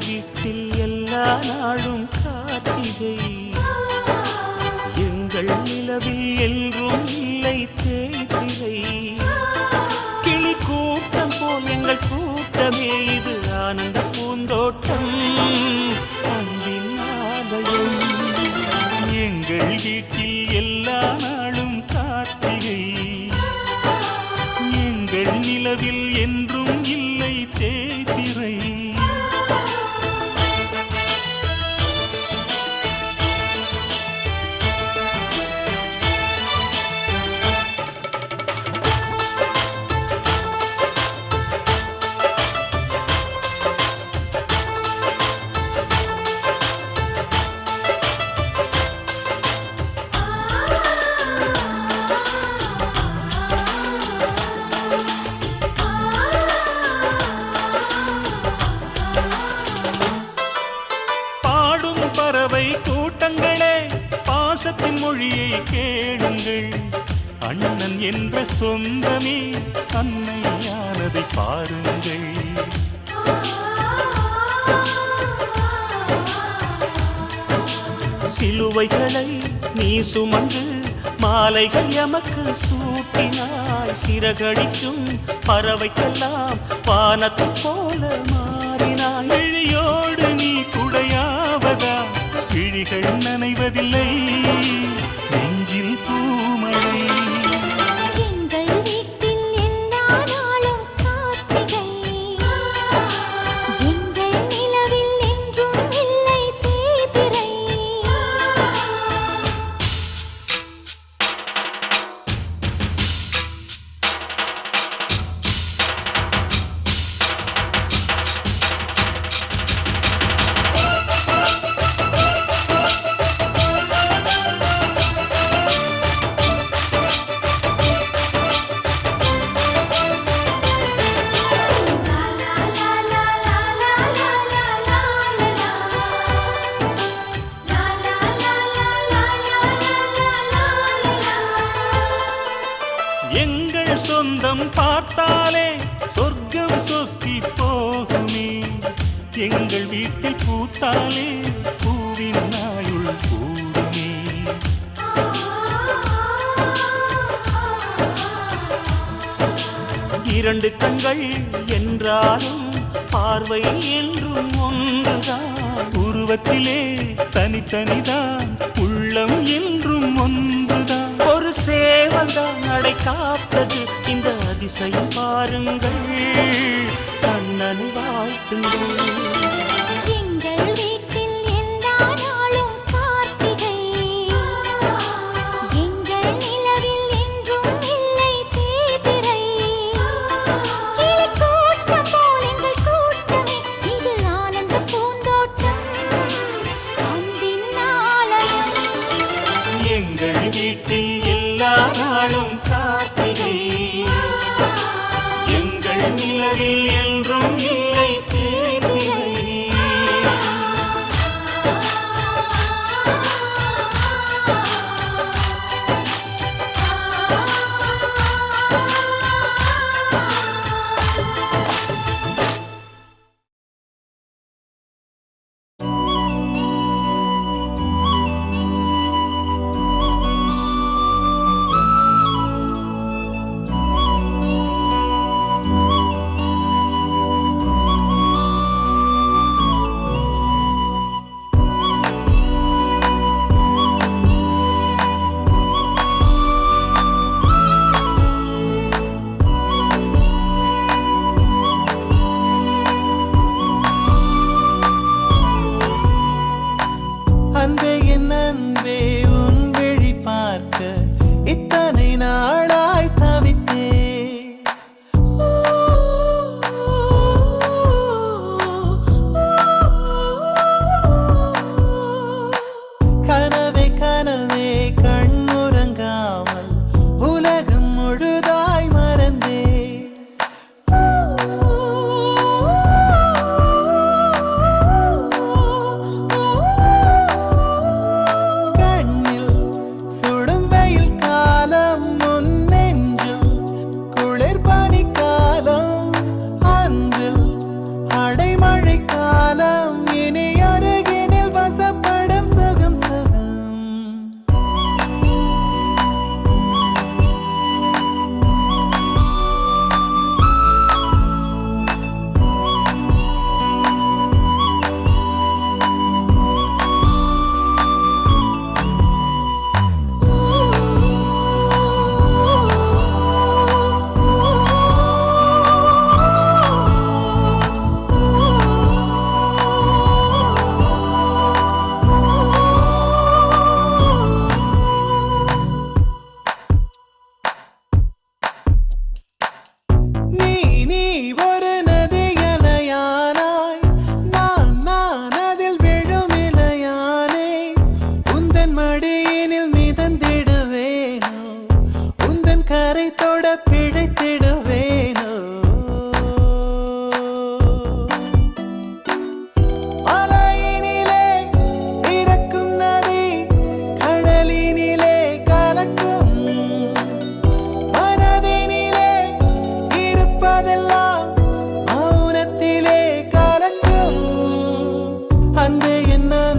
வீட்டில் எல்லா நாளும் கார்த்திகை, எங்கள் நிலவில் என்றும் இல்லை தேய்பிறை. கிளி கூட்டம் போல் எங்கள் கூட்டமே இது ஆனந்த பூந்தோட்டம், அன்பின் ஆலயம். எங்கள் வீட்டில் எல்லா நாளும் கார்த்திகை, எங்கள் நிலவில் என்றும் இல்லை தேய்பிறை. பறவை கூட்டங்களே பாசத்தின் மொழியை கேளுங்கள், அண்ணன் என்ற சொந்தமே அன்னையானதை பாருங்கள். சிலுவைகளை நீ சுமந்து மாலைகள் எமக்கு சூட்டினாய், சிறகடிக்கும் பறவைக்கெல்லாம் வானத்தை போல மாறினாய். விழியோடு நீ குடையாவதா, விழிகள் நனைவதில்லை நெஞ்சில் பூமழை. எங்கள் வீட்டில் எல்லா நாளும் கார்த்திகை, எங்கள் நிலவில் என்றும் இல்லை தேய்பிறை. எங்கள் சொந்தம் பார்த்தாலே சொர்க்கம் சொத்தி போகுமே, எங்கள் வீட்டில் பூத்தாலே பூவின் நாயுள் கூடுமே. இரண்டு கண்கள் என்றாலும் பார்வை என்றும் ஒன்றுதான், உருவத்திலே தனித்தனிதான் உள்ளம் என்றும் ஒன்றுதான். ஒரு சேவல்தான் நடை காத்தது இந்த அதிசயம் பாருங்கள், கண்ணனை வாழ்த்துங்கள். எங்கள் வீட்டில் எல்லா நாளும் கார்த்திகை, எங்கள் நிலவில் என்றும் இல்லை தேய்பிறை. கிளி கூட்டம் போல் எங்கள் கூட்டமே இது ஆனந்த பூந்தோட்டம், அன்பின் ஆலயம். எங்கள் வீட்டில் எல்லா நாளும் கார்த்திகை, எங்கள் நிலவில் என்றும் இல்லை தேய்பிறை. அன்பே என்ன